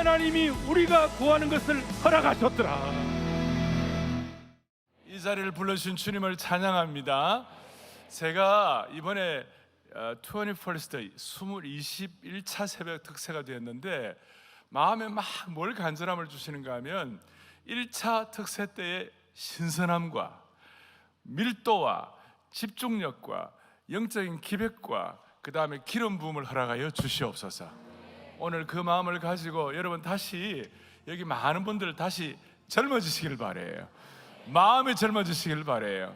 하나님이 우리가 구하는 것을 허락하셨더라. 이 자리를 불러주신 주님을 찬양합니다. 제가 이번에 21st 21차 새벽 특세가 되었는데 마음에 막 뭘 간절함을 주시는가 하면 1차 특세 때의 신선함과 밀도와 집중력과 영적인 기백과 그 다음에 기름 부음을 허락하여 주시옵소서. 오늘 그 마음을 가지고 여러분 다시 여기 많은 분들 다시 젊어지시길 바래요. 마음이 젊어지시길 바래요.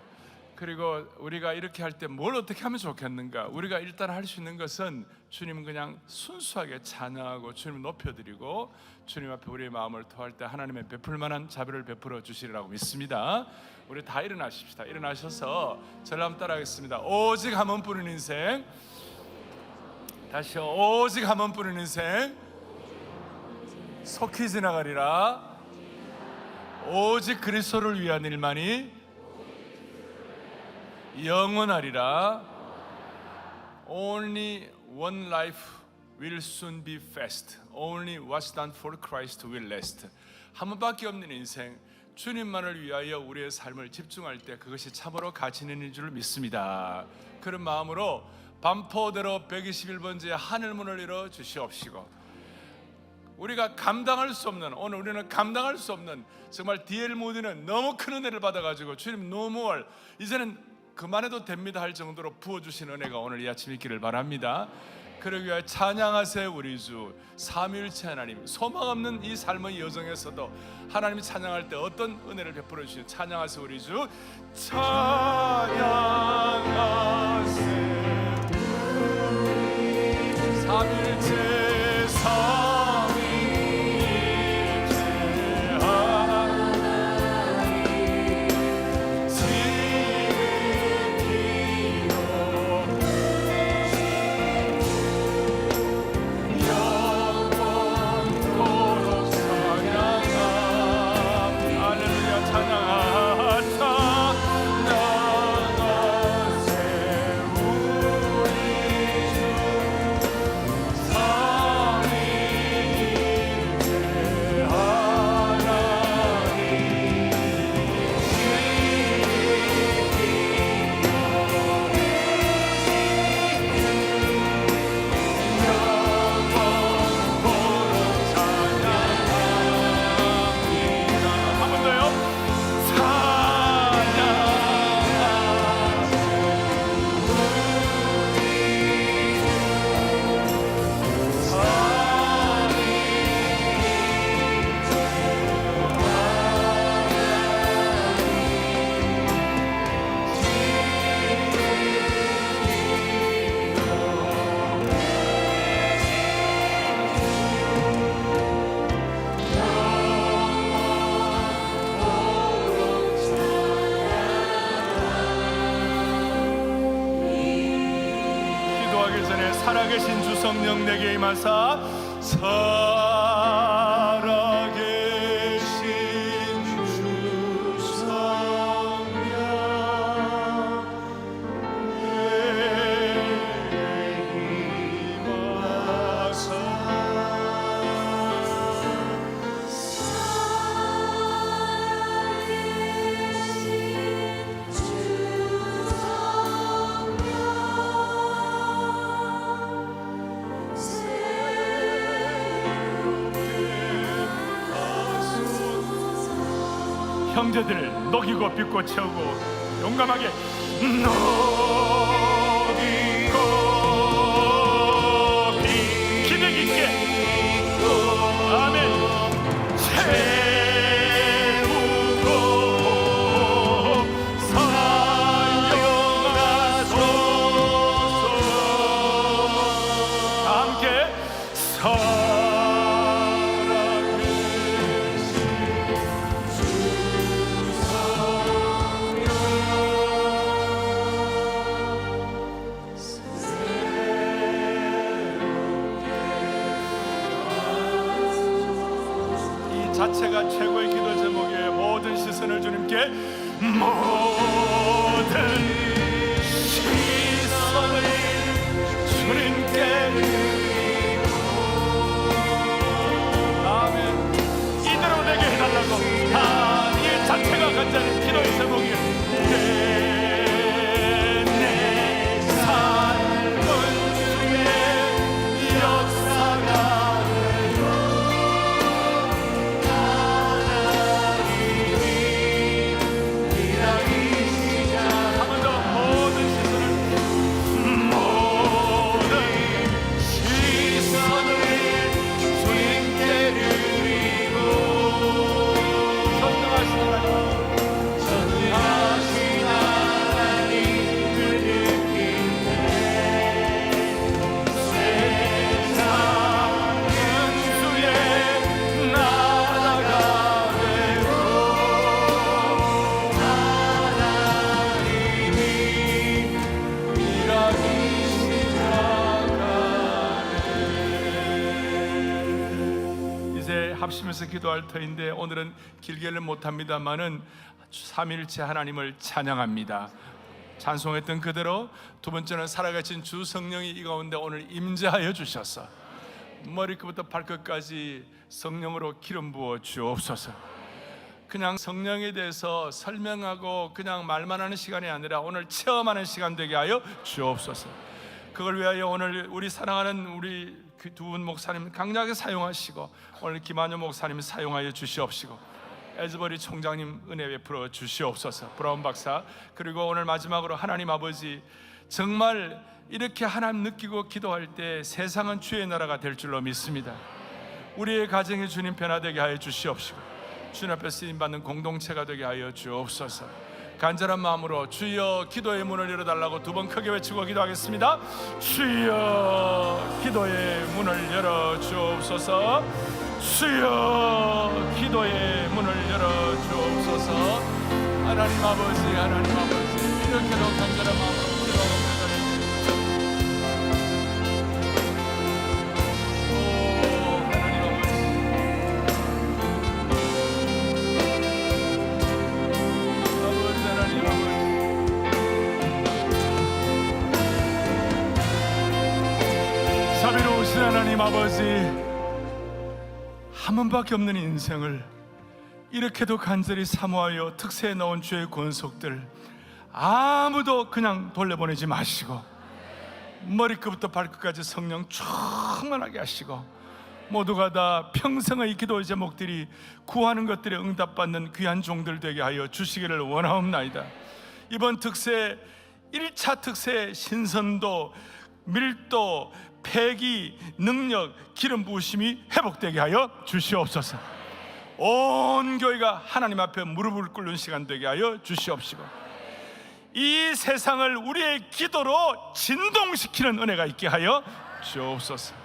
그리고 우리가 이렇게 할 때 뭘 어떻게 하면 좋겠는가? 우리가 일단 할 수 있는 것은 주님 그냥 순수하게 찬양하고 주님 높여드리고 주님 앞에 우리의 마음을 토할 때 하나님의 베풀 만한 자비를 베풀어 주시리라고 믿습니다. 우리 다 일어나십시다. 일어나셔서 저를 한번 따라하겠습니다. 오직 한 번뿐인 인생. 다시요. 오직 한 번뿐인 인생 속히 지나가리라. 오직 그리스도를 위한 일만이 영원하리라. Only one life will soon be fast. Only what's done for Christ will last. 한 번밖에 없는 인생, 주님만을 위하여 우리의 삶을 집중할 때 그것이 참으로 가치 있는 줄 믿습니다. 그런 마음으로 반포대로 121번지의 하늘문을 열어 주시옵시고, 우리가 감당할 수 없는, 오늘 우리는 감당할 수 없는 정말 디엘 모디는 너무 큰 은혜를 받아가지고 주님 노무얼 이제는 그만해도 됩니다 할 정도로 부어주신 은혜가 오늘 이 아침 있기를 바랍니다. 그러기 위하여 찬양하세요 우리 주 삼위일체 하나님. 소망 없는 이 삶의 여정에서도 하나님이 찬양할 때 어떤 은혜를 베풀어 주시는 찬양하세요 우리 주. 찬양하세요 삼위일체 살아계신 주 성령 내게 임하사 살아계신 주 성령 내게 임하사 형제들 녹이고 빚고 채우고 용감하게 녹이고 기백 있게 아멘 채우고 사용하소서. 함께 자체가 최고의 기도 제목이에요. 모든 시선을 주님께, 모든 시선을 주님께 드리고 합심해서 기도할 터인데 오늘은 길게는 못합니다만은 삼일째 하나님을 찬양합니다. 찬송했던 그대로 두 번째는 살아계신 주 성령이 이 가운데 오늘 임재하여 주셔서 머리끝부터 발끝까지 성령으로 기름 부어 주옵소서. 그냥 성령에 대해서 설명하고 그냥 말만 하는 시간이 아니라 오늘 체험하는 시간 되게 하여 주옵소서. 그걸 위하여 오늘 우리 사랑하는 우리 두 분 목사님 강력하게 사용하시고 오늘 김한효 목사님 사용하여 주시옵시고 에즈버리 총장님 은혜 베풀어 주시옵소서. 브라운 박사, 그리고 오늘 마지막으로 하나님 아버지, 정말 이렇게 하나님 느끼고 기도할 때 세상은 주의 나라가 될 줄로 믿습니다. 우리의 가정이 주님 변화되게 하여 주시옵시고 주님 앞에 쓰임받는 공동체가 되게 하여 주옵소서. 간절한 마음으로 주여 기도의 문을 열어달라고 두 번 크게 외치고 기도하겠습니다. 주여 기도의 문을 열어 주옵소서. 주여 기도의 문을 열어 주옵소서. 하나님 아버지, 하나님 아버지, 이렇게도 간절한 마음으로 기도하옵소서. 하나님 아버지, 한 번밖에 없는 인생을 이렇게도 간절히 사모하여 특세에 넣은 주의 권속들 아무도 그냥 돌려보내지 마시고 머리끝부터 발끝까지 성령 충만하게 하시고 모두가 다 평생의 기도의 제목들이 구하는 것들에 응답받는 귀한 종들 되게 하여 주시기를 원하옵나이다. 이번 특세 1차 특세 신선도, 밀도, 패기, 능력, 기름 부으심이 회복되게 하여 주시옵소서. 온 교회가 하나님 앞에 무릎을 꿇는 시간 되게 하여 주시옵시고 이 세상을 우리의 기도로 진동시키는 은혜가 있게 하여 주옵소서.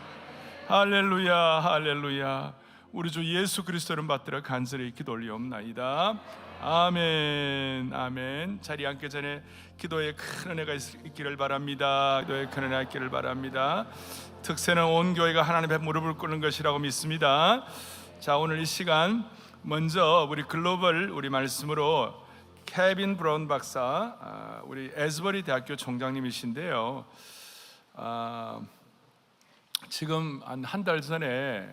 할렐루야, 할렐루야. 우리 주 예수 그리스도를 받들어 간절히 기도 올리옵나이다. 아멘, 아멘. 자리에 앉기 전에 기도에 큰 은혜가 있기를 바랍니다. 기도에 큰 은혜가 있기를 바랍니다. 특세는 온 교회가 하나님 앞에 무릎을 꿇는 것이라고 믿습니다. 자, 오늘 이 시간 먼저 우리 글로벌 우리 말씀으로 케빈 브라운 박사, 우리 에즈버리 대학교 총장님이신데요. 지금 한 달 전에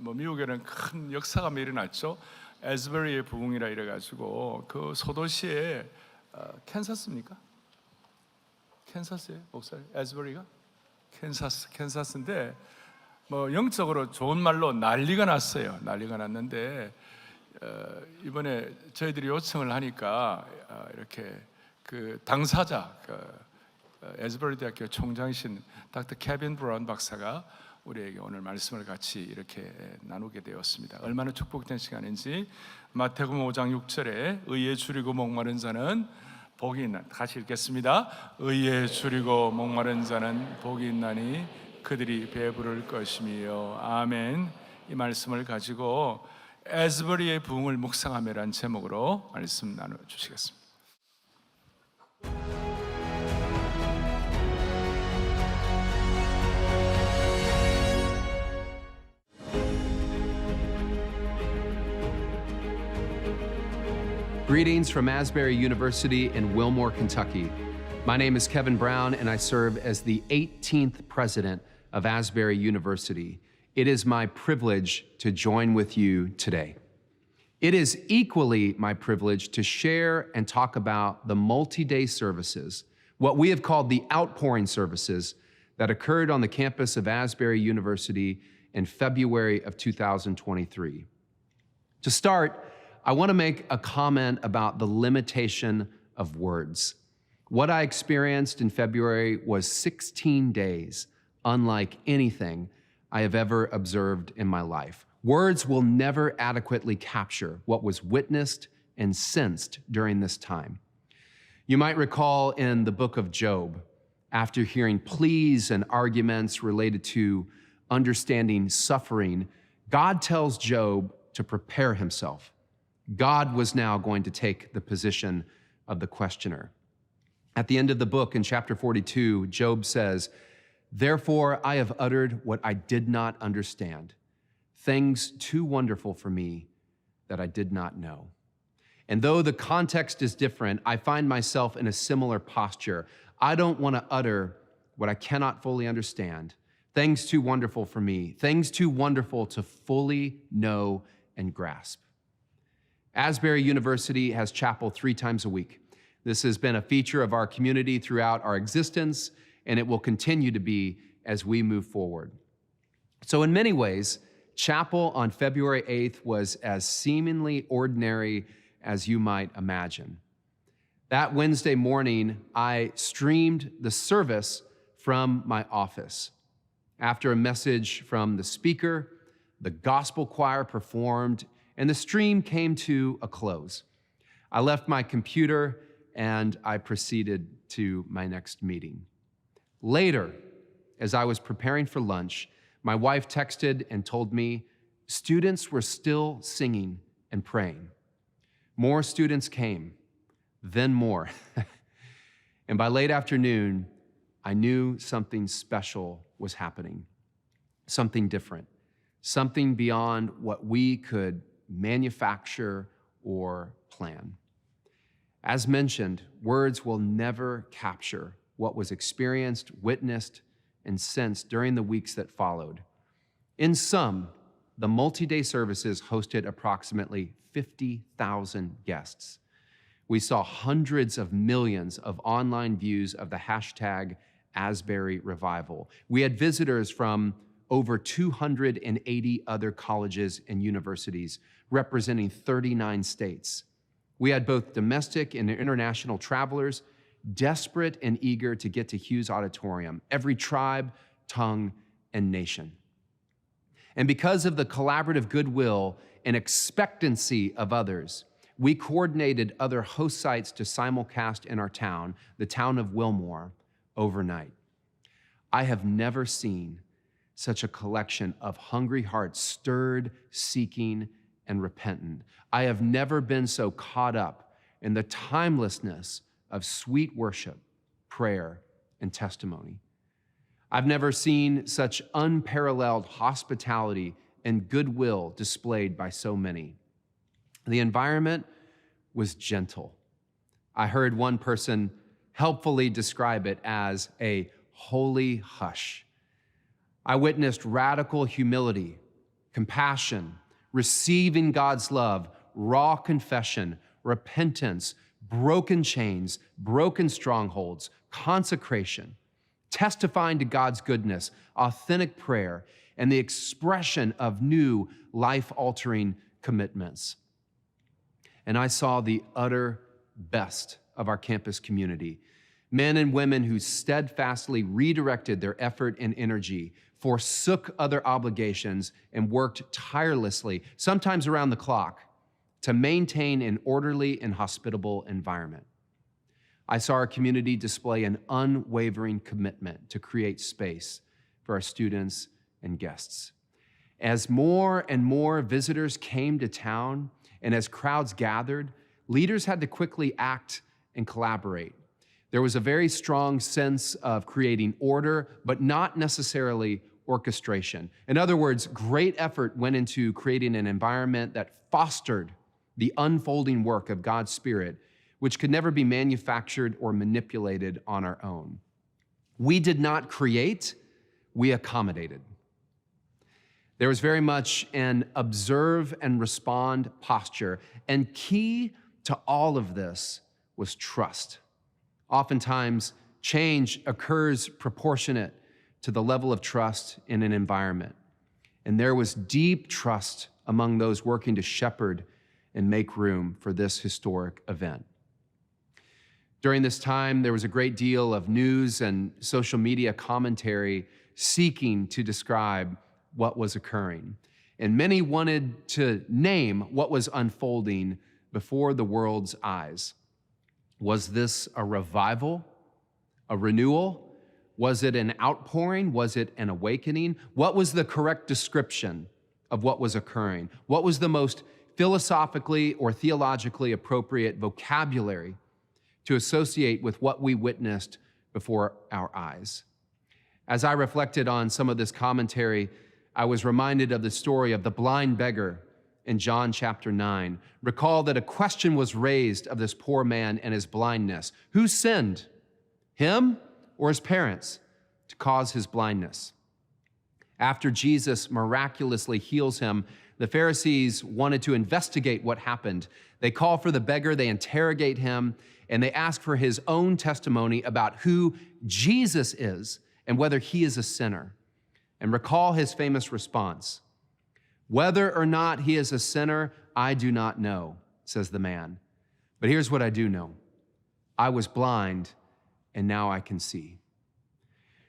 미국에는 큰 역사가 일어났죠. 에즈버리의 부흥이라 이래가지고 그 소도시에 캔사스입니까? 캔사스예요, 목사님? 에즈버리가? 캔사스인데 영적으로 좋은 말로 난리가 났어요. 난리가 났는데 이번에 저희들이 요청을 하니까 이렇게 그 당사자 에즈버리 대학교 총장이신 닥터 케빈 브라운 박사가 우리에게 오늘 말씀을 같이 이렇게 나누게 되었습니다. 얼마나 축복된 시간인지 마태복음 5장 6절에 의에 줄이고 목마른 자는 복이 있나, 같이 읽겠습니다. 의에 줄이고 목마른 자는 복이 있나니 그들이 배부를 것이며. 아멘. 이 말씀을 가지고 에즈버리의 부흥을 묵상하며라는 제목으로 말씀 나눠주시겠습니다. Greetings from Asbury University in Wilmore, Kentucky. My name is Kevin Brown, and I serve as the 18th president of Asbury University. It is my privilege to join with you today. It is equally my privilege to share and talk about the multi-day services, what we have called the outpouring services, that occurred on the campus of Asbury University in February of 2023. To start, I want to make a comment about the limitation of words. What I experienced in February was 16 days unlike anything I have ever observed in my life. Words will never adequately capture what was witnessed and sensed during this time. You might recall in the book of Job, after hearing pleas and arguments related to understanding suffering, God tells Job to prepare himself. God was now going to take the position of the questioner. At the end of the book, in chapter 42, Job says, "Therefore I have uttered what I did not understand, things too wonderful for me that I did not know. And though the context is different, I find myself in a similar posture. I don't want to utter what I cannot fully understand. Things too wonderful for me, things too wonderful to fully know and grasp. Asbury University has chapel 3 times a week. This has been a feature of our community throughout our existence, and it will continue to be as we move forward. So in many ways, chapel on February 8th was as seemingly ordinary as you might imagine. That Wednesday morning, I streamed the service from my office. After a message from the speaker, the gospel choir performed, and the stream came to a close. I left my computer and I proceeded to my next meeting. Later, as I was preparing for lunch, my wife texted and told me students were still singing and praying. More students came, then more. And by late afternoon, I knew something special was happening, something different, something beyond what we could manufacture or plan. As mentioned, words will never capture what was experienced, witnessed, and sensed during the weeks that followed. In sum, the multi-day services hosted approximately 50,000 guests. We saw hundreds of millions of online views of the hashtag Asbury Revival. We had visitors from over 280 other colleges and universities, representing 39 states. We had both domestic and international travelers, desperate and eager to get to Hughes Auditorium, every tribe, tongue, and nation. And because of the collaborative goodwill and expectancy of others, we coordinated other host sites to simulcast in our town, the town of Wilmore, overnight. I have never seen such a collection of hungry hearts stirred, seeking, and repentant. I have never been so caught up in the timelessness of sweet worship, prayer, and testimony. I've never seen such unparalleled hospitality and goodwill displayed by so many. The environment was gentle. I heard one person helpfully describe it as a holy hush. I witnessed radical humility, compassion, receiving God's love, raw confession, repentance, broken chains, broken strongholds, consecration, testifying to God's goodness, authentic prayer, and the expression of new life-altering commitments. And I saw the utter best of our campus community, men and women who steadfastly redirected their effort and energy, forsook other obligations, and worked tirelessly, sometimes around the clock, to maintain an orderly and hospitable environment. I saw our community display an unwavering commitment to create space for our students and guests. As more and more visitors came to town, and as crowds gathered, leaders had to quickly act and collaborate. There was a very strong sense of creating order, but not necessarily orchestration. In other words, great effort went into creating an environment that fostered the unfolding work of God's Spirit, which could never be manufactured or manipulated on our own. We did not create, we accommodated. There was very much an observe and respond posture, and key to all of this was trust. Oftentimes, change occurs proportionate to the level of trust in an environment. And there was deep trust among those working to shepherd and make room for this historic event. During this time, there was a great deal of news and social media commentary seeking to describe what was occurring. And many wanted to name what was unfolding before the world's eyes. Was this a revival, a renewal? Was it an outpouring? Was it an awakening? What was the correct description of what was occurring? What was the most philosophically or theologically appropriate vocabulary to associate with what we witnessed before our eyes? As I reflected on some of this commentary, I was reminded of the story of the blind beggar in John chapter 9. Recall that a question was raised of this poor man and his blindness. Who sinned, him or his parents, to cause his blindness? After Jesus miraculously heals him, the Pharisees wanted to investigate what happened. They call for the beggar, they interrogate him, and they ask for his own testimony about who Jesus is and whether he is a sinner. And recall his famous response. Whether or not he is a sinner, I do not know, says the man. But here's what I do know. I was blind, and now I can see.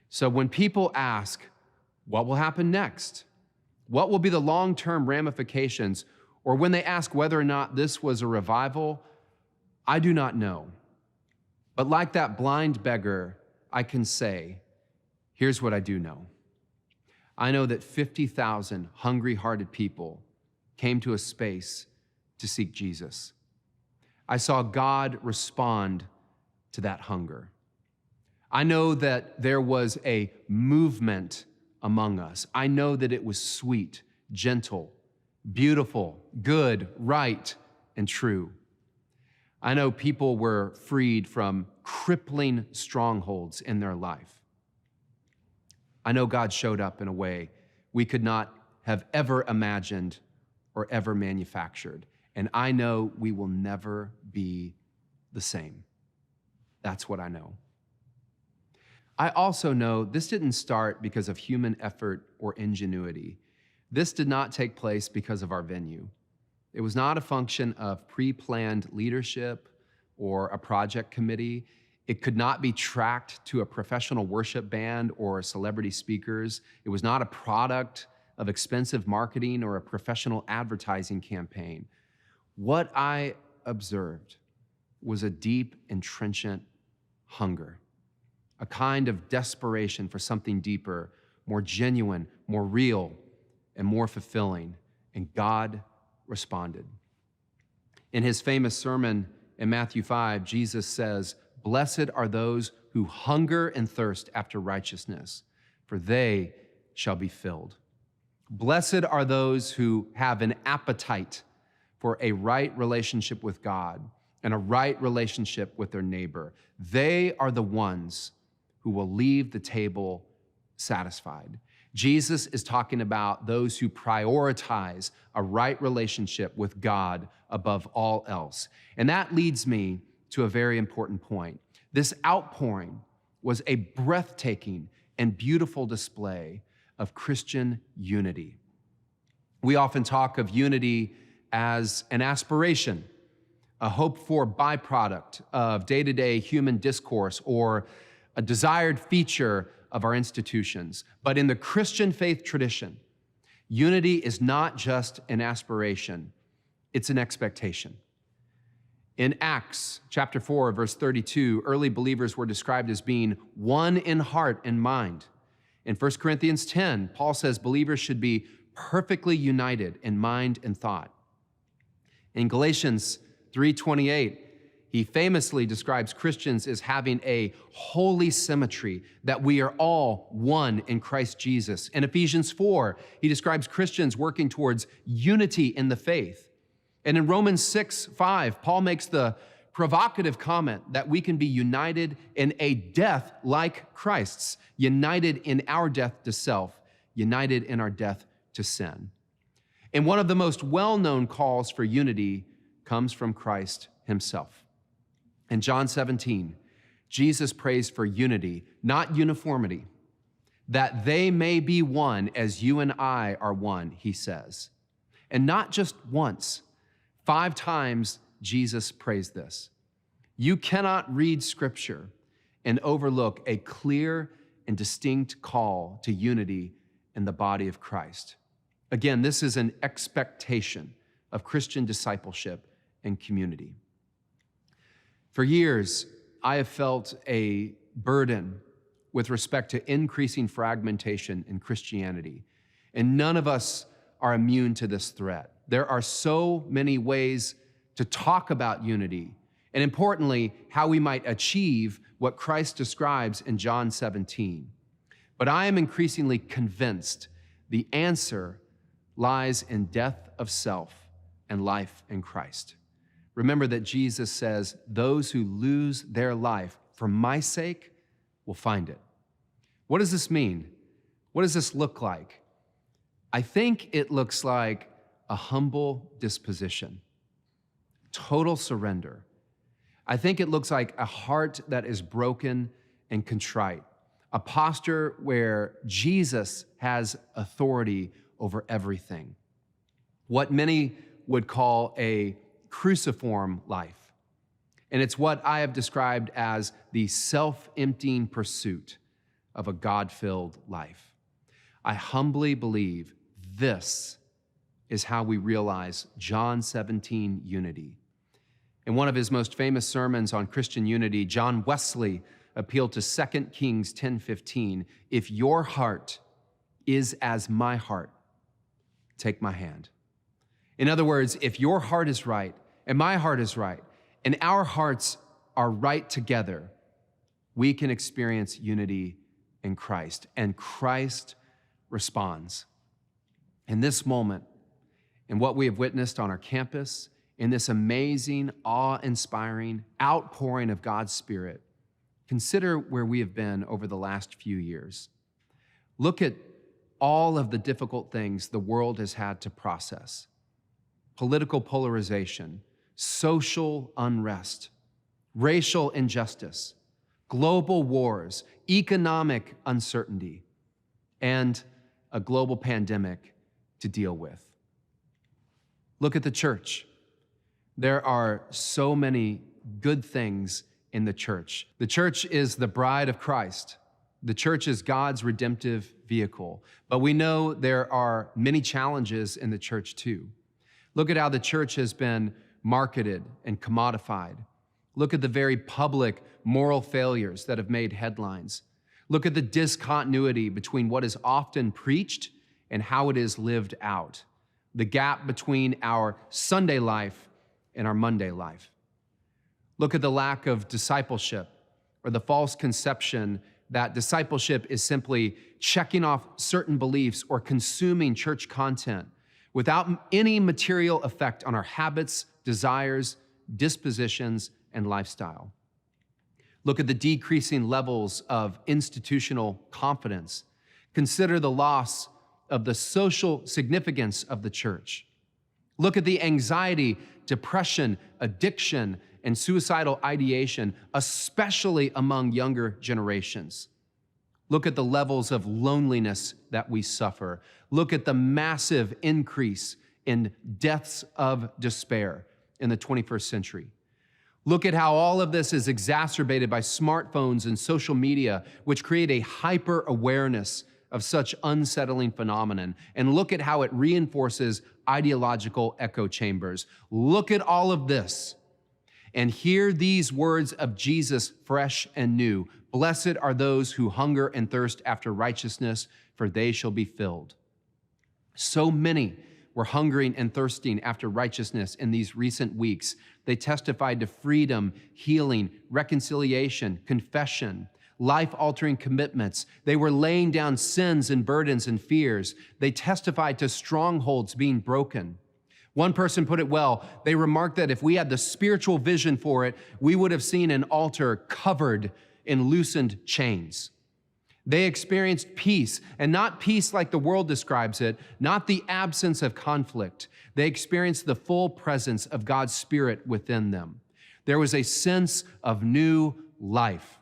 So when people ask, what will happen next? What will be the long-term ramifications? Or when they ask whether or not this was a revival, I do not know. But like that blind beggar, I can say, here's what I do know. I know that 50,000 hungry-hearted people came to a space to seek Jesus. I saw God respond to that hunger. I know that there was a movement among us. I know that it was sweet, gentle, beautiful, good, right, and true. I know people were freed from crippling strongholds in their life. I know God showed up in a way we could not have ever imagined or ever manufactured. And I know we will never be the same. That's what I know. I also know this didn't start because of human effort or ingenuity. This did not take place because of our venue. It was not a function of pre-planned leadership or a project committee. It could not be tracked to a professional worship band or celebrity speakers. It was not a product of expensive marketing or a professional advertising campaign. What I observed was a deep, entrenchant hunger, a kind of desperation for something deeper, more genuine, more real, and more fulfilling. And God responded. In his famous sermon in Matthew 5, Jesus says, "Blessed are those who hunger and thirst after righteousness, for they shall be filled. Blessed are those who have an appetite for a right relationship with God and a right relationship with their neighbor. They are the ones who will leave the table satisfied." Jesus is talking about those who prioritize a right relationship with God above all else. And that leads me to a very important point. This outpouring was a breathtaking and beautiful display of Christian unity. We often talk of unity as an aspiration, a hoped-for byproduct of day-to-day human discourse, or a desired feature of our institutions. But in the Christian faith tradition, unity is not just an aspiration, it's an expectation. In Acts chapter 4, verse 32, early believers were described as being one in heart and mind. In 1 Corinthians 10, Paul says believers should be perfectly united in mind and thought. In Galatians 3:28, he famously describes Christians as having a holy symmetry, that we are all one in Christ Jesus. In Ephesians 4, he describes Christians working towards unity in the faith. And in Romans 6:5, Paul makes the provocative comment that we can be united in a death like Christ's, united in our death to self, united in our death to sin. And one of the most well-known calls for unity comes from Christ himself. In John 17, Jesus prays for unity, not uniformity, that they may be one as you and I are one, he says. And not just once, 5 times Jesus prays this. You cannot read Scripture and overlook a clear and distinct call to unity in the body of Christ. Again, this is an expectation of Christian discipleship and community. For years, I have felt a burden with respect to increasing fragmentation in Christianity, and none of us are immune to this threat. There are so many ways to talk about unity, and importantly, how we might achieve what Christ describes in John 17. But I am increasingly convinced The answer lies in death of self and life in Christ. Remember that Jesus says, those who lose their life for my sake will find it. What does this mean? What does this look like? I think it looks like a humble disposition, total surrender. I think it looks like a heart that is broken and contrite, a posture where Jesus has authority over everything. What many would call a cruciform life. And it's what I have described as the self-emptying pursuit of a God-filled life. I humbly believe this is how we realize John 17 unity. In one of his most famous sermons on Christian unity, John Wesley appealed to 2 Kings 10:15. If your heart is as my heart, take my hand. In other words, if your heart is right and my heart is right and our hearts are right together, we can experience unity in Christ. And Christ responds. In this moment, in what we have witnessed on our campus, in this amazing, awe-inspiring outpouring of God's Spirit, consider where we have been over the last few years. Look at all of the difficult things the world has had to process. Political polarization, social unrest, racial injustice, global wars, economic uncertainty, and a global pandemic to deal with. Look at the church. There are so many good things in the church. The church is the bride of Christ. The church is God's redemptive vehicle. But we know there are many challenges in the church too. Look at how the church has been marketed and commodified. Look at the very public moral failures that have made headlines. Look at the discontinuity between what is often preached and how it is lived out. The gap between our Sunday life and our Monday life. Look at the lack of discipleship or the false conception that discipleship is simply checking off certain beliefs or consuming church content without any material effect on our habits, desires, dispositions, and lifestyle. Look at the decreasing levels of institutional confidence. Consider the loss of the social significance of the church. Look at the anxiety, depression, addiction, and suicidal ideation, especially among younger generations. Look at the levels of loneliness that we suffer. Look at the massive increase in deaths of despair in the 21st century. Look at how all of this is exacerbated by smartphones and social media, which create a hyper-awareness of such unsettling phenomenon. And look at how it reinforces ideological echo chambers. Look at all of this and hear these words of Jesus fresh and new. Blessed are those who hunger and thirst after righteousness, for they shall be filled. So many were hungering and thirsting after righteousness in these recent weeks. They testified to freedom, healing, reconciliation, confession, life-altering commitments. They were laying down sins and burdens and fears. They testified to strongholds being broken. One person put it well. They remarked that if we had the spiritual vision for it, we would have seen an altar covered in loosened chains. They experienced peace, and not peace like the world describes it, not the absence of conflict. They experienced the full presence of God's Spirit within them. There was a sense of new life.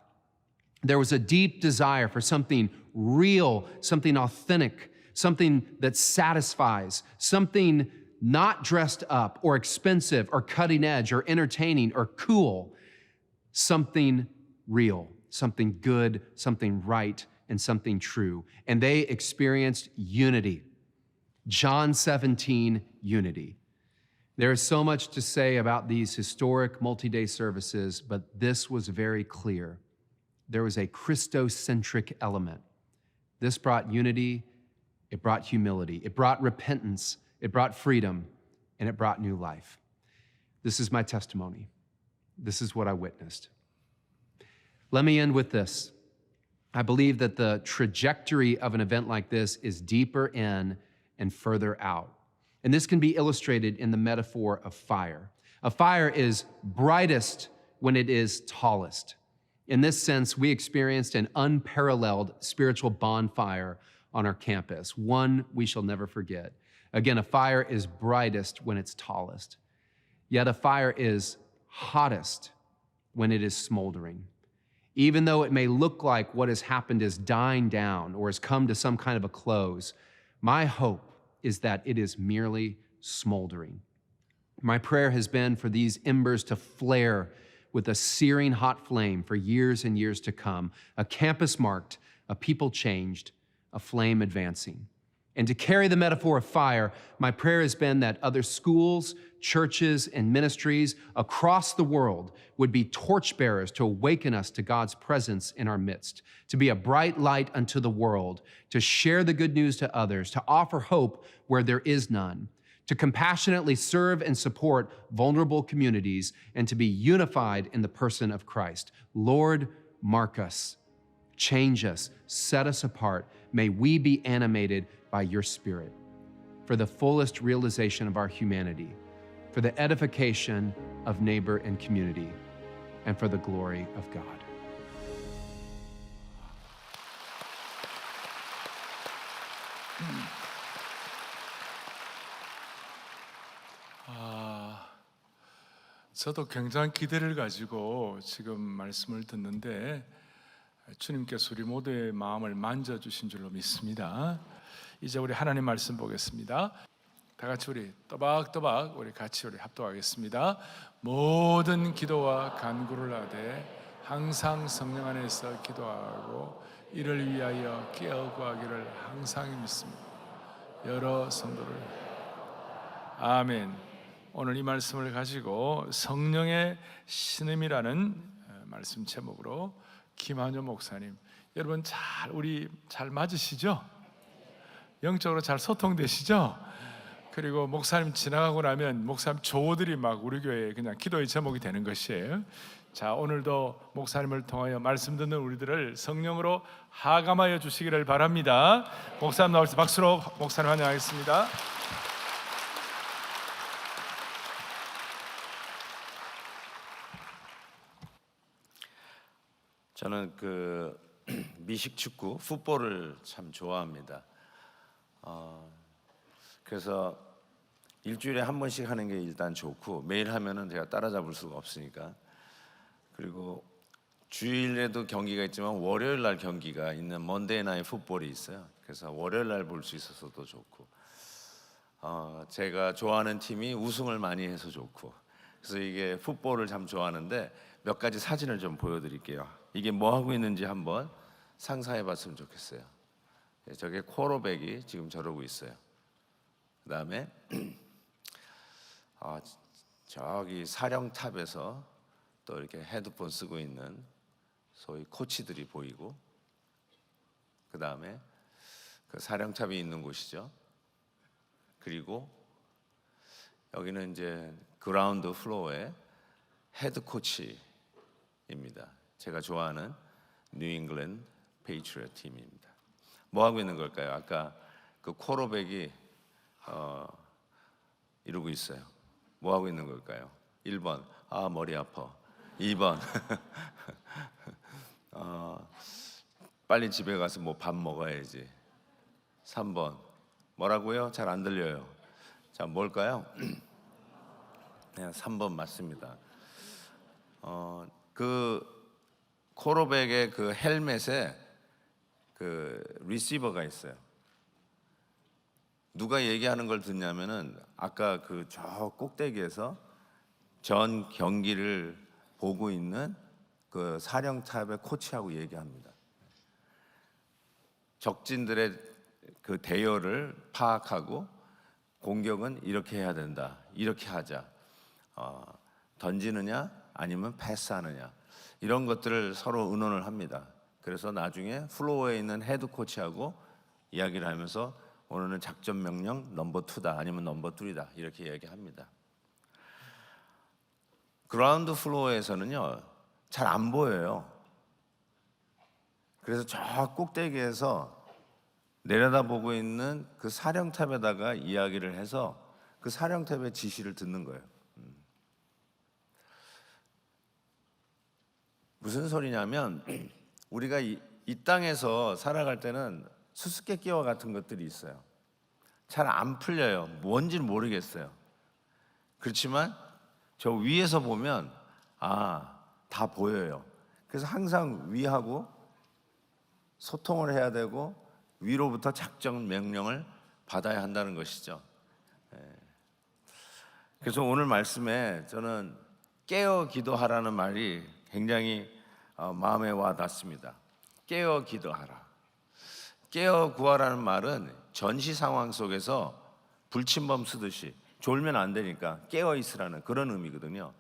There was a deep desire for something real, something authentic, something that satisfies, something not dressed up or expensive or cutting edge or entertaining or cool, something real, something good, something right, and something true. And they experienced unity. John 17, unity. There is so much to say about these historic multi-day services, but this was very clear. There was a Christocentric element. This brought unity, it brought humility, it brought repentance, it brought freedom, and it brought new life. This is my testimony. This is what I witnessed. Let me end with this. I believe that the trajectory of an event like this is deeper in and further out. And this can be illustrated in the metaphor of fire. A fire is brightest when it is tallest. In this sense, we experienced an unparalleled spiritual bonfire on our campus, one we shall never forget. Again, a fire is brightest when it's tallest. Yet a fire is hottest when it is smoldering. Even though it may look like what has happened is dying down or has come to some kind of a close, my hope is that it is merely smoldering. My prayer has been for these embers to flare with a searing hot flame for years and years to come, a campus marked, a people changed, a flame advancing. And to carry the metaphor of fire, my prayer has been that other schools, churches, and ministries across the world would be torchbearers to awaken us to God's presence in our midst, to be a bright light unto the world, to share the good news to others, to offer hope where there is none, to compassionately serve and support vulnerable communities, and to be unified in the person of Christ. Lord, mark us, change us, set us apart. May we be animated by your Spirit for the fullest realization of our humanity, for the edification of neighbor and community, and for the glory of God. 저도 굉장한 기대를 가지고 지금 말씀을 듣는데 주님께서 우리 모두의 마음을 만져주신 줄로 믿습니다. 이제 우리 하나님 말씀 보겠습니다. 다 같이 우리 또박또박 우리 같이 우리 합독하겠습니다. 모든 기도와 간구를 하되 항상 성령 안에서 기도하고 이를 위하여 깨어 구하기를 항상 믿습니다. 여러 성도를 아멘. 오늘 이 말씀을 가지고 성령의 신음이라는 말씀 제목으로 김한효 목사님, 여러분 우리 잘 맞으시죠? 영적으로 잘 소통되시죠? 그리고 목사님 지나가고 나면 목사님 조들이 막 우리 교회에 그냥 기도의 제목이 되는 것이에요. 자, 오늘도 목사님을 통하여 말씀 듣는 우리들을 성령으로 하감하여 주시기를 바랍니다. 목사님 나올 때 박수로 목사님 환영하겠습니다. 저는 미식 축구, 풋볼을 참 좋아합니다. 그래서 일주일에 한 번씩 하는 게 일단 좋고 매일 하면은 제가 따라잡을 수가 없으니까. 그리고 주일에도 경기가 있지만 월요일 날 경기가 있는 먼데이 나잇 풋볼이 있어요. 그래서 월요일 날 볼 수 있어서도 좋고, 제가 좋아하는 팀이 우승을 많이 해서 좋고, 그래서 이게 풋볼을 참 좋아하는데 몇 가지 사진을 좀 보여드릴게요. 이게 뭐 하고 있는지 한번 상상해봤으면 좋겠어요. 저게 쿼터백이 지금 저러고 있어요. 그 다음에 저기 사령탑에서 또 이렇게 헤드폰 쓰고 있는 소위 코치들이 보이고, 그 다음에 그 사령탑이 있는 곳이죠. 그리고 여기는 이제 그라운드 플로어의 헤드 코치입니다. 제가 좋아하는 뉴잉글랜드 페이트리엇 팀입니다. 뭐 하고 있는 걸까요? 아까 그 쿼터백이 이러고 있어요. 뭐 하고 있는 걸까요? 1번 머리 아파. 2번 빨리 집에 가서 뭐 밥 먹어야지. 3번 뭐라고요? 잘 안 들려요. 자, 뭘까요? 네, 3번 맞습니다. 그 쿼터백의 그 헬멧에 그 리시버가 있어요. 누가 얘기하는 걸 듣냐면은 아까 그 저 꼭대기에서 전 경기를 보고 있는 그 사령탑의 코치하고 얘기합니다. 적진들의 그 대열을 파악하고 공격은 이렇게 해야 된다. 이렇게 하자. 던지느냐 아니면 패스하느냐. 이런 것들을 서로 의논을 합니다. 그래서 나중에 플로어에 있는 헤드 코치하고 이야기를 하면서 오늘은 작전 명령 넘버 2다 아니면 넘버 3다 이렇게 얘기합니다. 그라운드 플로어에서는요 잘 안 보여요. 그래서 저 꼭대기에서 내려다보고 있는 그 사령탑에다가 이야기를 해서 그 사령탑의 지시를 듣는 거예요. 무슨 소리냐면 우리가 이 땅에서 살아갈 때는 수수께끼와 같은 것들이 있어요. 잘 안 풀려요. 뭔지는 모르겠어요. 그렇지만 저 위에서 보면 다 보여요. 그래서 항상 위하고 소통을 해야 되고 위로부터 작전 명령을 받아야 한다는 것이죠. 그래서 오늘 말씀에 저는 깨어 기도하라는 말이 굉장히 마음에 와 닿습니다. 깨어 기도하라. 깨어 구하라는 말은 전시 상황 속에서 불침범 쓰듯이 졸면 안 되니까 깨어 있으라는 그런 의미거든요.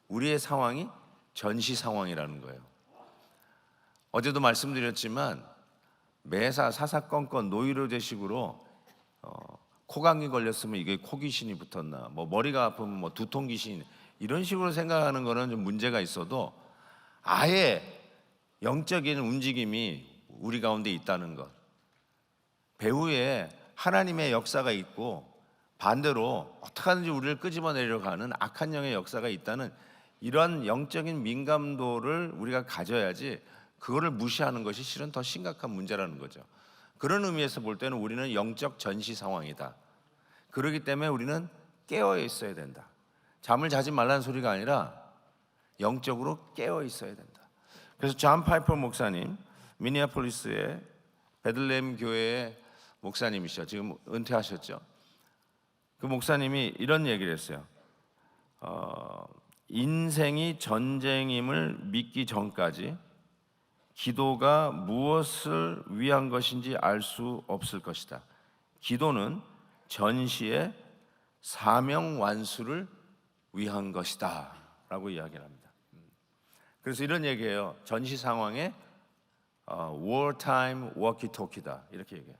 우리의 상황이 전시 상황이라는 거예요. 어제도 말씀드렸지만 매사 사사건건 노이로제식으로 코감기 걸렸으면 이게 코귀신이 붙었나, 뭐 머리가 아프면 뭐 두통 귀신, 이런 식으로 생각하는 거는 좀 문제가 있어도 아예 영적인 움직임이 우리 가운데 있다는 것, 배후에 하나님의 역사가 있고 반대로 어떻게 하든지 우리를 끄집어내려고 하는 악한 영의 역사가 있다는 이러한 영적인 민감도를 우리가 가져야지 그거를 무시하는 것이 실은 더 심각한 문제라는 거죠. 그런 의미에서 볼 때는 우리는 영적 전시 상황이다. 그렇기 때문에 우리는 깨어 있어야 된다. 잠을 자지 말라는 소리가 아니라 영적으로 깨어 있어야 된다. 그래서 존 파이퍼 목사님, 미니애폴리스의 베들레헴 교회의 목사님이시죠. 지금 은퇴하셨죠. 그 목사님이 이런 얘기를 했어요. 인생이 전쟁임을 믿기 전까지 기도가 무엇을 위한 것인지 알 수 없을 것이다. 기도는 전시의 사명 완수를 위한 것이다 라고 이야기를 합니다. 그래서 이런 얘기해요. 전시 상황에 wartime 워키토키다 이렇게 얘기해요.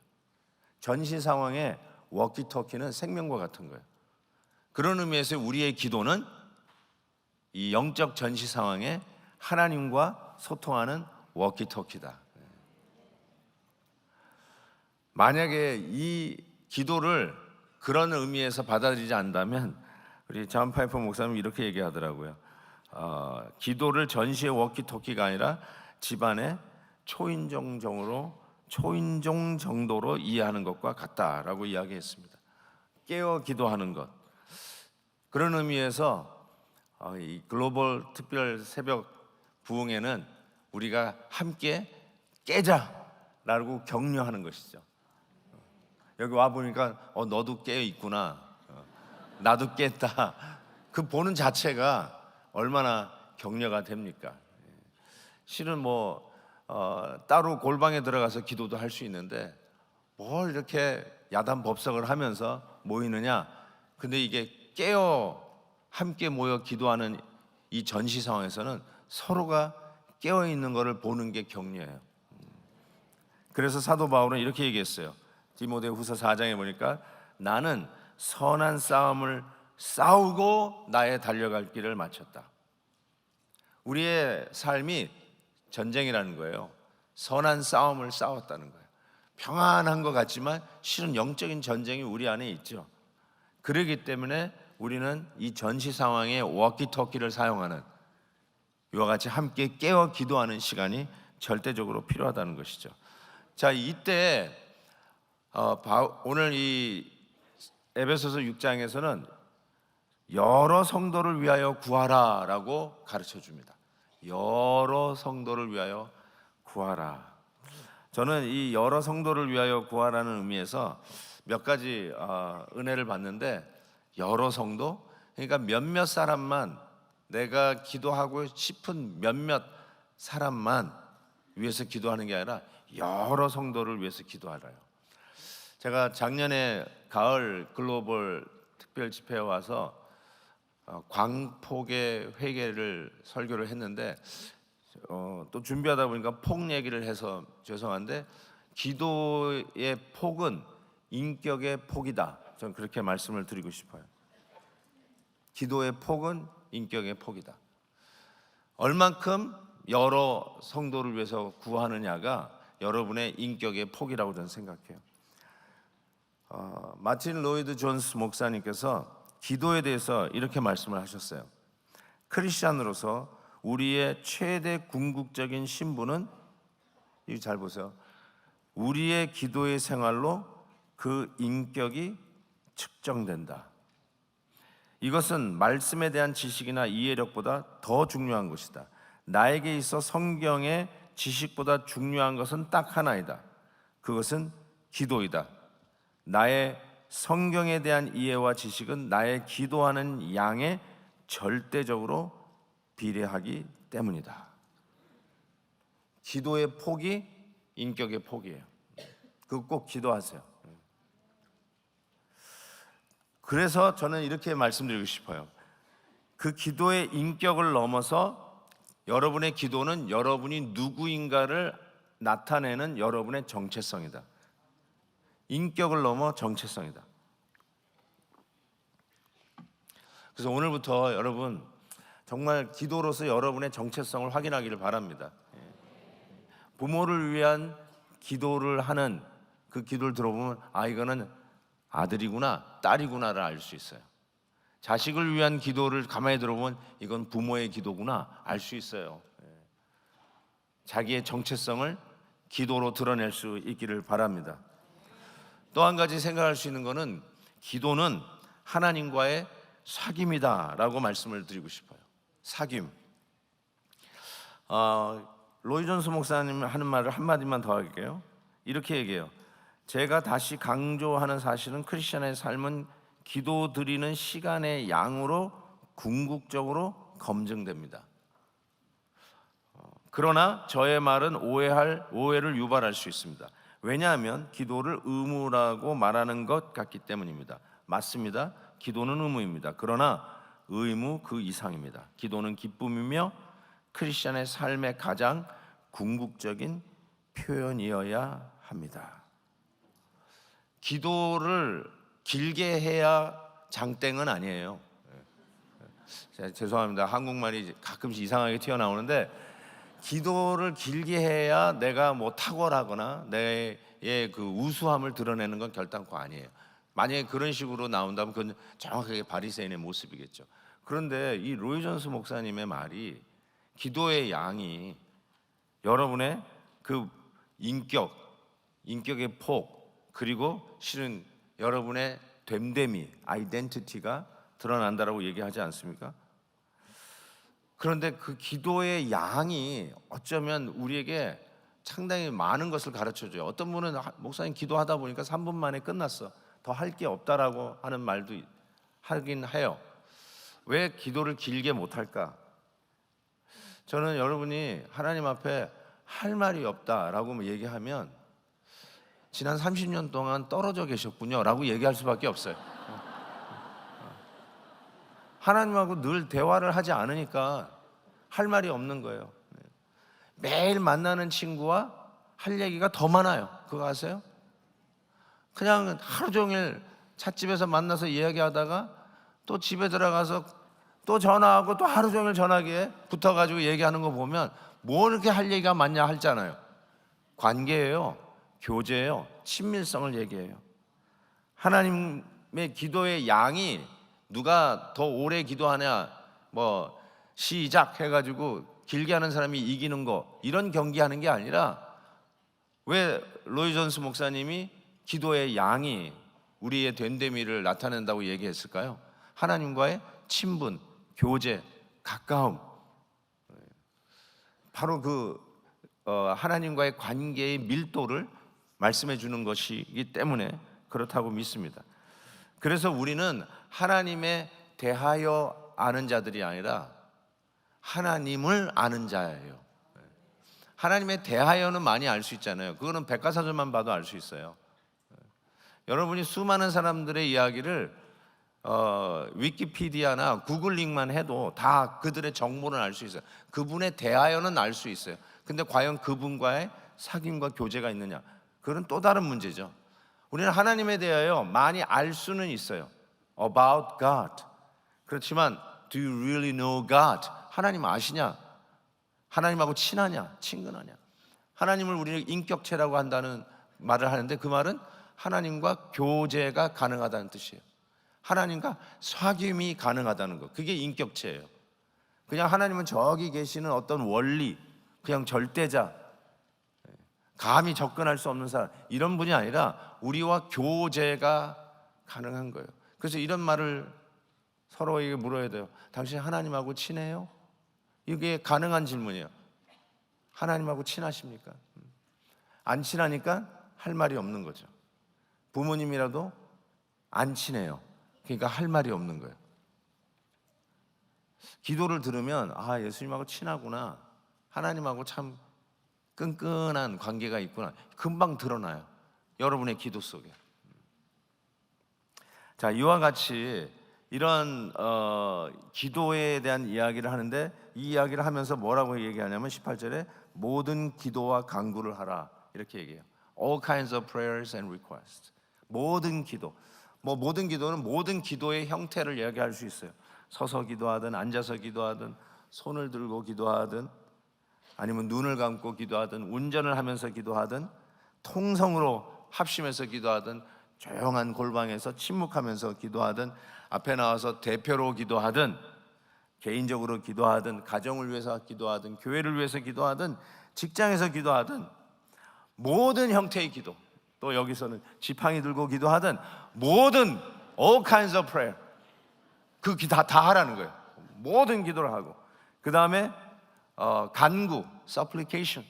전시 상황에 워키토키는 생명과 같은 거예요. 그런 의미에서 우리의 기도는 이 영적 전시 상황에 하나님과 소통하는 워키토키다. 만약에 이 기도를 그런 의미에서 받아들이지 않는다면 우리 존 파이퍼 목사님 이렇게 얘기하더라고요. 기도를 전시의 워키토키가 아니라 집안의 초인종 정도로 이해하는 것과 같다라고 이야기했습니다. 깨어 기도하는 것. 그런 의미에서 이 글로벌 특별 새벽 부흥회는 우리가 함께 깨자라고 격려하는 것이죠. 여기 와 보니까 너도 깨어 있구나, 나도 깼다. 그 보는 자체가 얼마나 격려가 됩니까? 실은 따로 골방에 들어가서 기도도 할 수 있는데 뭘 이렇게 야단 법석을 하면서 모이느냐? 근데 이게 깨어 함께 모여 기도하는 이 전시 상황에서는 서로가 깨어 있는 것을 보는 게 격려해요. 그래서 사도 바울은 이렇게 얘기했어요. 디모데후서 4장에 보니까 나는 선한 싸움을 싸우고 나의 달려갈 길을 마쳤다. 우리의 삶이 전쟁이라는 거예요. 선한 싸움을 싸웠다는 거예요. 평안한 것 같지만 실은 영적인 전쟁이 우리 안에 있죠. 그렇기 때문에 우리는 이 전시 상황에 워키토키를 사용하는 이와 같이 함께 깨어 기도하는 시간이 절대적으로 필요하다는 것이죠. 자, 이때 오늘 이 에베소서 6장에서는 여러 성도를 위하여 구하라라고 가르쳐 줍니다. 여러 성도를 위하여 구하라. 저는 이 여러 성도를 위하여 구하라는 의미에서 몇 가지 은혜를 받는데, 여러 성도, 그러니까 몇몇 사람만, 내가 기도하고 싶은 몇몇 사람만 위해서 기도하는 게 아니라 여러 성도를 위해서 기도하라요. 제가 작년에 가을 글로벌 특별 집회에 와서 광폭의 회개를 설교를 했는데 또 준비하다 보니까 폭 얘기를 해서 죄송한데, 기도의 폭은 인격의 폭이다. 저는 그렇게 말씀을 드리고 싶어요. 기도의 폭은 인격의 폭이다. 얼만큼 여러 성도를 위해서 구하느냐가 여러분의 인격의 폭이라고 저는 생각해요. 마틴 로이드 존스 목사님께서 기도에 대해서 이렇게 말씀을 하셨어요. 크리스찬으로서 우리의 최대 궁극적인 신분은, 이거 잘 보세요, 우리의 기도의 생활로 그 인격이 측정된다. 이것은 말씀에 대한 지식이나 이해력보다 더 중요한 것이다. 나에게 있어 성경의 지식보다 중요한 것은 딱 하나이다. 그것은 기도이다. 나의 성경에 대한 이해와 지식은 나의 기도하는 양에 절대적으로 비례하기 때문이다. 기도의 폭이 인격의 폭이에요. 그거 꼭 기도하세요. 그래서 저는 이렇게 말씀드리고 싶어요. 그 기도의 인격을 넘어서 여러분의 기도는 여러분이 누구인가를 나타내는 여러분의 정체성이다. 인격을 넘어 정체성이다. 그래서 오늘부터 여러분 정말 기도로서 여러분의 정체성을 확인하기를 바랍니다. 부모를 위한 기도를 하는 그 기도를 들어보면 이거는 아들이구나 딸이구나를 알 수 있어요. 자식을 위한 기도를 가만히 들어보면 이건 부모의 기도구나 알 수 있어요. 자기의 정체성을 기도로 드러낼 수 있기를 바랍니다. 또 한 가지 생각할 수 있는 것은 기도는 하나님과의 사귐이다 라고 말씀을 드리고 싶어요. 사귐. 로이 존스 목사님 하는 말을 한마디만 더 할게요. 이렇게 얘기해요. 제가 다시 강조하는 사실은 크리스천의 삶은 기도 드리는 시간의 양으로 궁극적으로 검증됩니다. 그러나 저의 말은 오해를 유발할 수 있습니다. 왜냐하면 기도를 의무라고 말하는 것 같기 때문입니다. 맞습니다. 기도는 의무입니다. 그러나 의무 그 이상입니다. 기도는 기쁨이며 크리스천의 삶의 가장 궁극적인 표현이어야 합니다. 기도를 길게 해야 장땡은 아니에요. 죄송합니다. 한국말이 가끔씩 이상하게 튀어나오는데 기도를 길게 해야 내가 뭐 탁월하거나 내 그 우수함을 드러내는 건 결단코 아니에요. 만약에 그런 식으로 나온다면 그건 정확하게 바리새인의 모습이겠죠. 그런데 이 로이 존스 목사님의 말이 기도의 양이 여러분의 그 인격의 폭, 그리고 실은 여러분의 됨됨이, 아이덴티티가 드러난다라고 얘기하지 않습니까? 그런데 그 기도의 양이 어쩌면 우리에게 상당히 많은 것을 가르쳐줘요. 어떤 분은 목사님 기도하다 보니까 3분 만에 끝났어. 더 할 게 없다라고 하는 말도 하긴 해요. 왜 기도를 길게 못할까? 저는 여러분이 하나님 앞에 할 말이 없다라고 얘기하면 지난 30년 동안 떨어져 계셨군요 라고 얘기할 수밖에 없어요. 하나님하고 늘 대화를 하지 않으니까 할 말이 없는 거예요. 매일 만나는 친구와 할 얘기가 더 많아요. 그거 아세요? 그냥 하루 종일 찻집에서 만나서 이야기하다가 또 집에 들어가서 또 전화하고 또 하루 종일 전화기에 붙어가지고 얘기하는 거 보면 뭐 이렇게 할 얘기가 많냐 할잖아요. 관계예요. 교제예요. 친밀성을 얘기해요. 하나님의 기도의 양이 누가 더 오래 기도하냐 뭐 시작 해가지고 길게 하는 사람이 이기는 거 이런 경기하는 게 아니라 왜 로이 존스 목사님이 기도의 양이 우리의 됨됨이를 나타낸다고 얘기했을까요? 하나님과의 친분, 교제, 가까움, 바로 그 하나님과의 관계의 밀도를 말씀해 주는 것이기 때문에 그렇다고 믿습니다. 그래서 우리는 하나님에 대하여 아는 자들이 아니라 하나님을 아는 자예요. 하나님에 대하여는 많이 알 수 있잖아요. 그거는 백과사전만 봐도 알 수 있어요. 여러분이 수많은 사람들의 이야기를 위키피디아나 구글링만 해도 다 그들의 정보는 알 수 있어요. 그분에 대하여는 알 수 있어요. 근데 과연 그분과의 사귐과 교제가 있느냐? 그건 또 다른 문제죠. 우리는 하나님에 대하여 많이 알 수는 있어요. About God. 그렇지만 Do you really know God? 하나님 아시냐? 하나님하고 친하냐, 친근하냐. 하나님을 우리는 인격체라고 한다는 말을 하는데 그 말은 하나님과 교제가 가능하다는 뜻이에요. 하나님과 사귐이 가능하다는 것, 그게 인격체예요. 그냥 하나님은 저기 계시는 어떤 원리, 그냥 절대자, 감히 접근할 수 없는 사람, 이런 분이 아니라 우리와 교제가 가능한 거예요. 그래서 이런 말을 서로에게 물어야 돼요. 당신 하나님하고 친해요? 이게 가능한 질문이에요. 하나님하고 친하십니까? 안 친하니까 할 말이 없는 거죠. 부모님이라도 안 친해요. 그러니까 할 말이 없는 거예요. 기도를 들으면 아, 예수님하고 친하구나, 하나님하고 참 끈끈한 관계가 있구나, 금방 드러나요, 여러분의 기도 속에. 자, 이와 같이 이런 기도에 대한 이야기를 하는데, 이 이야기를 하면서 뭐라고 얘기하냐면 18절에 모든 기도와 간구를 하라 이렇게 얘기해요. All kinds of prayers and requests. 모든 기도. 모든 기도는 모든 기도의 형태를 이야기할 수 있어요. 서서 기도하든 앉아서 기도하든 손을 들고 기도하든 아니면 눈을 감고 기도하든 운전을 하면서 기도하든 통성으로 합심해서 기도하든 조용한 골방에서 침묵하면서 기도하든 앞에 나와서 대표로 기도하든 개인적으로 기도하든 가정을 위해서 기도하든 교회를 위해서 기도하든 직장에서 기도하든 모든 형태의 기도, 또 여기서는 지팡이 들고 기도하든 모든 all kinds of prayer, 그 다 하라는 거예요. 모든 기도를 하고, 그 다음에 간구, supplication.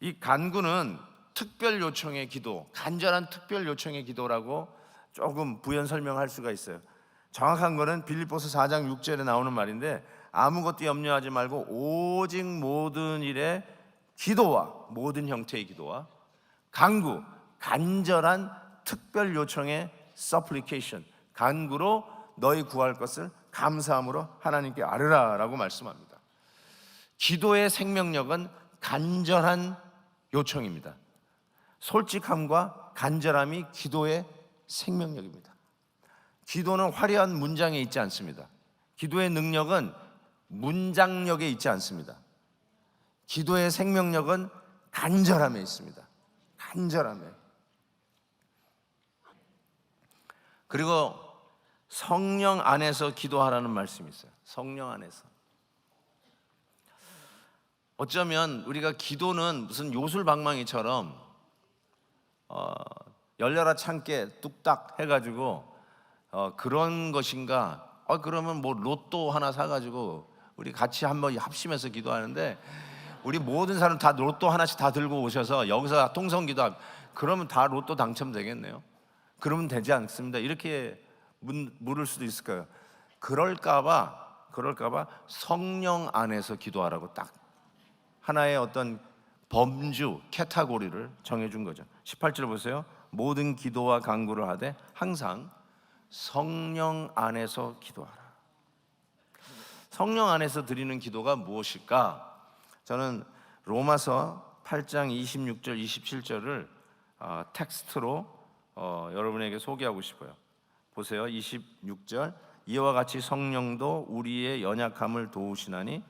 이 간구는 특별 요청의 기도, 간절한 특별 요청의 기도라고 조금 부연 설명할 수가 있어요. 정확한 거는 빌립보서 4장 6절에 나오는 말인데, 아무것도 염려하지 말고 오직 모든 일에 기도와 모든 형태의 기도와 간구, 간절한 특별 요청의 supplication, 간구로 너희 구할 것을 감사함으로 하나님께 아뢰라라고 말씀합니다. 기도의 생명력은 간절한 요청입니다. 솔직함과 간절함이 기도의 생명력입니다. 기도는 화려한 문장에 있지 않습니다. 기도의 능력은 문장력에 있지 않습니다. 기도의 생명력은 간절함에 있습니다. 간절함에. 그리고 성령 안에서 기도하라는 말씀이 있어요. 성령 안에서. 어쩌면 우리가 기도는 무슨 요술방망이처럼 열려라 참깨 뚝딱 해가지고 그런 것인가? 그러면 뭐 로또 하나 사가지고 우리 같이 한번 합심해서 기도하는데, 우리 모든 사람 다 로또 하나씩 다 들고 오셔서 여기서 통성 기도하면 그러면 다 로또 당첨되겠네요. 그러면 되지 않습니다. 이렇게 물을 수도 있을 거예요. 그럴까봐 성령 안에서 기도하라고 딱 하나의 어떤 범주, 캐타고리를 정해준 거죠. 18절 보세요. 모든 기도와 간구를 하되 항상 성령 안에서 기도하라. 성령 안에서 드리는 기도가 무엇일까? 저는 로마서 8장 26절, 27절을 텍스트로 여러분에게 소개하고 싶어요. 보세요. 26절, 이와 같이 성령도 우리의 연약함을 도우시나니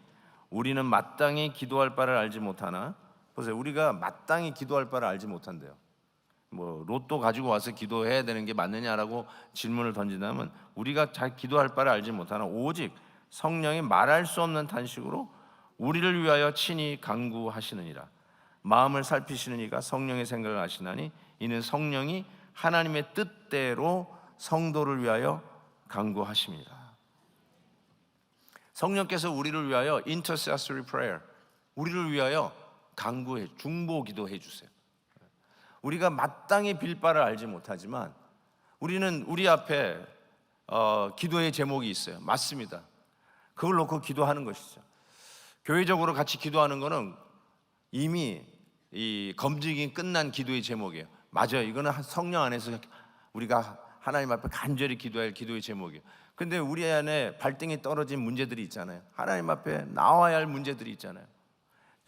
우리는 마땅히 기도할 바를 알지 못하나. 보세요. 우리가 마땅히 기도할 바를 알지 못한대요. 뭐 로또 가지고 와서 기도해야 되는 게 맞느냐라고 질문을 던진다면, 우리가 잘 기도할 바를 알지 못하나 오직 성령이 말할 수 없는 탄식으로 우리를 위하여 친히 간구하시느니라. 마음을 살피시는 이가 성령의 생각을 아시나니 이는 성령이 하나님의 뜻대로 성도를 위하여 간구하십니다. 성령께서 우리를 위하여 intercessory prayer, 우리를 위하여 간구해, 중보 기도해 주세요. 우리가 마땅히 빌 바를 알지 못하지만 우리는 우리 앞에 기도의 제목이 있어요. 맞습니다. 그걸 놓고 기도하는 것이죠. 교회적으로 같이 기도하는 거는 이미 이 검증이 끝난 기도의 제목이에요. 맞아요. 이거는 성령 안에서 우리가 하나님 앞에 간절히 기도할 기도의 제목이에요. 근데 우리 안에 발등에 떨어진 문제들이 있잖아요. 하나님 앞에 나와야 할 문제들이 있잖아요.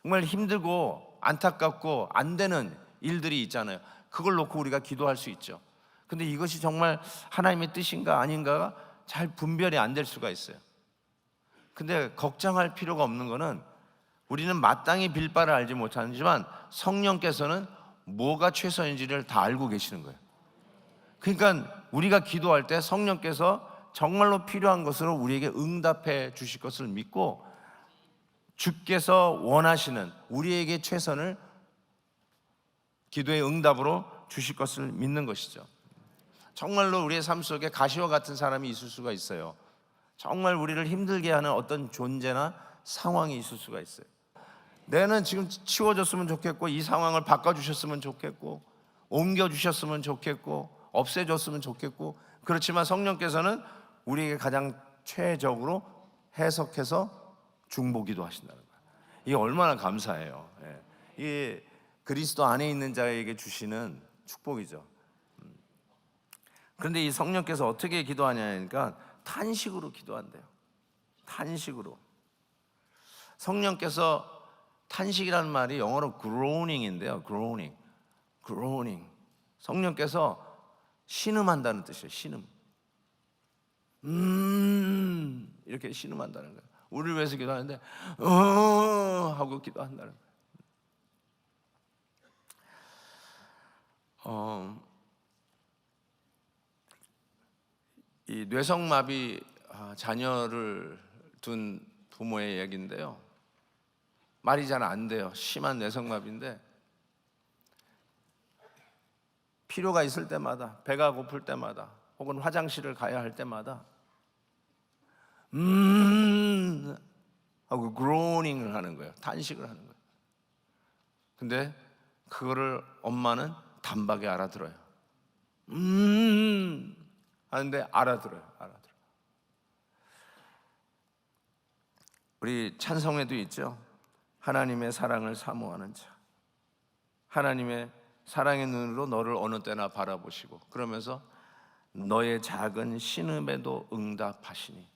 정말 힘들고 안타깝고 안 되는 일들이 있잖아요. 그걸 놓고 우리가 기도할 수 있죠. 근데 이것이 정말 하나님의 뜻인가 아닌가가 잘 분별이 안 될 수가 있어요. 근데 걱정할 필요가 없는 거는 우리는 마땅히 빌 바를 알지 못하지만 성령께서는 뭐가 최선인지를 다 알고 계시는 거예요. 그러니까 우리가 기도할 때 성령께서 정말로 필요한 것으로 우리에게 응답해 주실 것을 믿고 주께서 원하시는 우리에게 최선을 기도의 응답으로 주실 것을 믿는 것이죠. 정말로 우리의 삶 속에 가시와 같은 사람이 있을 수가 있어요. 정말 우리를 힘들게 하는 어떤 존재나 상황이 있을 수가 있어요. 내는 지금 치워졌으면 좋겠고, 이 상황을 바꿔주셨으면 좋겠고, 옮겨주셨으면 좋겠고, 없애줬으면 좋겠고, 그렇지만 성령께서는 우리에게 가장 최적으로 해석해서 중보기도 하신다는 거예요. 이게 얼마나 감사해요. 이게 그리스도 안에 있는 자에게 주시는 축복이죠. 그런데 이 성령께서 어떻게 기도하냐니까 탄식으로 기도한대요. 탄식으로. 성령께서 탄식이라는 말이 영어로 groaning인데요. groaning. 성령께서 신음한다는 뜻이에요. 신음. 이렇게 신음한다는 거예요. 우리를 위해서 기도하는데 하고 기도한다는 거예요. 이 뇌성마비 자녀를 둔 부모의 얘기인데요. 말이 잘 안 돼요. 심한 뇌성마비인데 필요가 있을 때마다, 배가 고플 때마다, 혹은 화장실을 가야 할 때마다 하고 groaning을 하는 거예요. 탄식을 하는 거예요. 근데 그거를 엄마는 단박에 알아들어요. 하는데 알아들어요. 우리 찬송에도 있죠. 하나님의 사랑을 사모하는 자, 하나님의 사랑의 눈으로 너를 어느 때나 바라보시고, 그러면서 너의 작은 신음에도 응답하시니.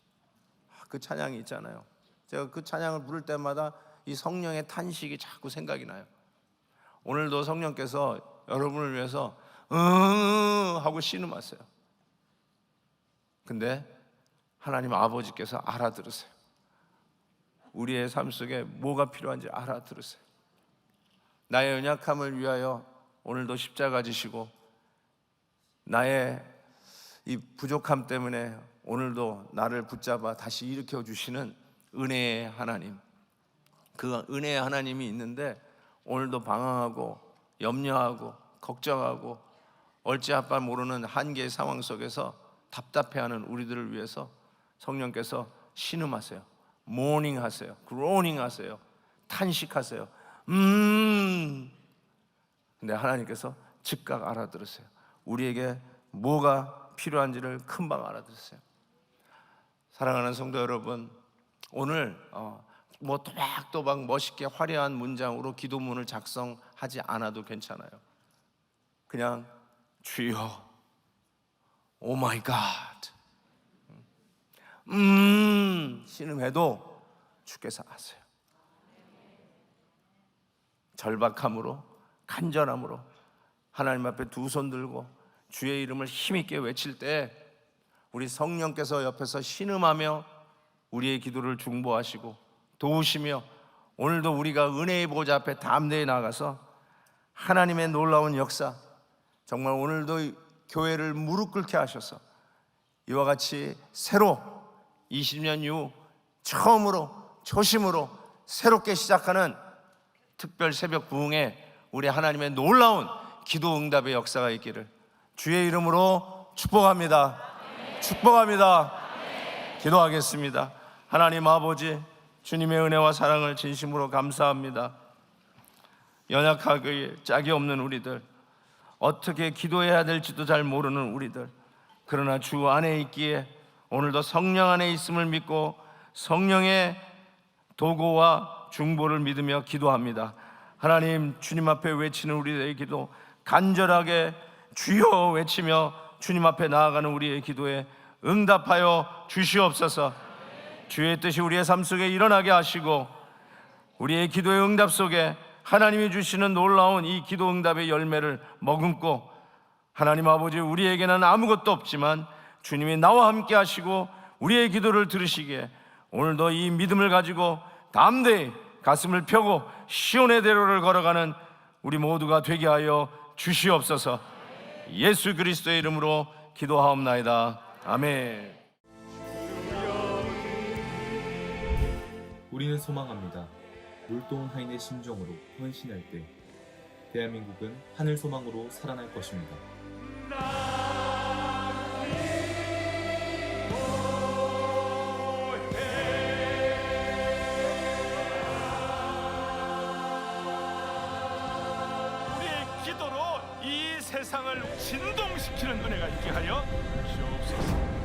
그 찬양이 있잖아요. 제가 그 찬양을 부를 때마다 이 성령의 탄식이 자꾸 생각이 나요. 오늘도 성령께서 여러분을 위해서 하고 신음하세요. 근데 하나님 아버지께서 알아들으세요. 우리의 삶 속에 뭐가 필요한지 알아들으세요. 나의 연약함을 위하여 오늘도 십자가 지시고, 나의 이 부족함 때문에 오늘도 나를 붙잡아 다시 일으켜 주시는 은혜의 하나님, 그 은혜의 하나님이 있는데 오늘도 방황하고 염려하고 걱정하고 얼찌아빠 모르는 한계의 상황 속에서 답답해하는 우리들을 위해서 성령께서 신음하세요. 모닝 하세요. groaning 하세요. 탄식하세요. 근데 하나님께서 즉각 알아들으세요. 우리에게 뭐가 필요한지를 금방 알아들으세요. 사랑하는 성도 여러분, 오늘 뭐 또박또박 멋있게 화려한 문장으로 기도문을 작성하지 않아도 괜찮아요. 그냥 주여, 오 마이 갓, 신음해도 주께서 아세요. 절박함으로, 간절함으로 하나님 앞에 두 손 들고 주의 이름을 힘있게 외칠 때 우리 성령께서 옆에서 신음하며 우리의 기도를 중보하시고 도우시며, 오늘도 우리가 은혜의 보좌 앞에 담대히 나가서 하나님의 놀라운 역사, 정말 오늘도 교회를 무릎 꿇게 하셔서 이와 같이 새로 20년 이후 처음으로 초심으로 새롭게 시작하는 특별 새벽 부흥에 우리 하나님의 놀라운 기도 응답의 역사가 있기를 주의 이름으로 축복합니다. 축복합니다. 기도하겠습니다. 하나님 아버지, 주님의 은혜와 사랑을 진심으로 감사합니다. 연약하게 짝이 없는 우리들, 어떻게 기도해야 될지도 잘 모르는 우리들, 그러나 주 안에 있기에 오늘도 성령 안에 있음을 믿고 성령의 도구와 중보를 믿으며 기도합니다. 하나님, 주님 앞에 외치는 우리의 기도 간절하게 주여 외치며 주님 앞에 나아가는 우리의 기도에 응답하여 주시옵소서. 주의 뜻이 우리의 삶 속에 일어나게 하시고, 우리의 기도의 응답 속에 하나님이 주시는 놀라운 이 기도 응답의 열매를 머금고, 하나님 아버지, 우리에게는 아무것도 없지만 주님이 나와 함께 하시고 우리의 기도를 들으시기에 오늘도 이 믿음을 가지고 담대히 가슴을 펴고 시온의 대로를 걸어가는 우리 모두가 되게 하여 주시옵소서. 예수 그리스도의 이름으로 기도하옵나이다. 아멘. 우리는 소망합니다. 물동 하인의 심정으로 헌신할 때 대한민국은 하늘 소망으로 살아날 것입니다. 우리의 기도로 이 세상을 진동시키는 은혜가 있게 하여 주옵소서.